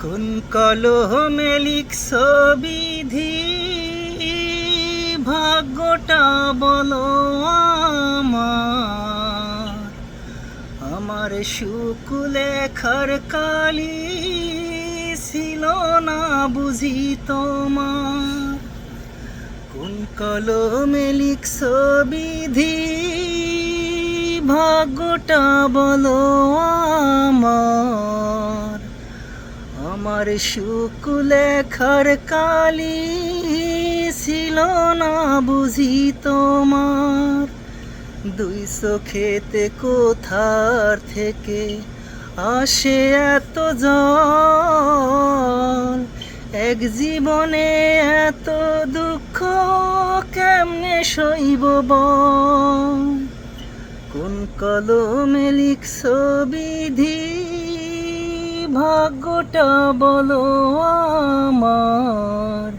কোন কলমে লিখছ বিধি, ভাগ্যটা বলো আমার। আমার সুখ লেখার কালি ছিল না বুঝি তোমার। কোন কলমে লিখছ বিধি, ভাগ্যটা বলো আমার। আমার সুখ লেখার কালি ছিল না বুঝি তোমার। দুই চোখেতে কোথার থেকে আসে এত জল, এক জীবনে এত দুঃখ কেমনে সইব বল। কোন কলমে লিখছ বিধি, ভাগ্যটা বলো আমার।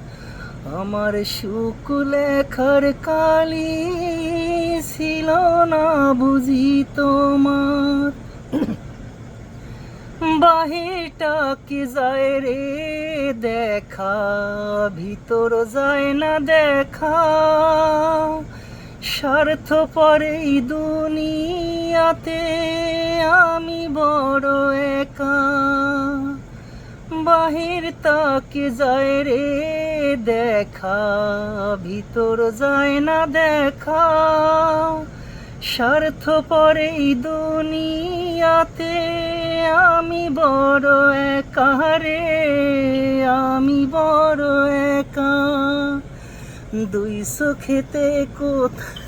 আমার সুখ লেখার কালি ছিল না বুঝি তোমার। বাহিরটা কি যায় রে দেখা, ভিতর যায় না দেখা। স্বার্থ পরে দুনিয়াতে আমি বড় একা। বাহির তাকে যায় রে দেখা, ভিতর যায় না দেখা। স্বার্থ পরে দুনিয়াতে আমি বড় একা রে, আমি বড় একা। দুই চোখেতে কোথায়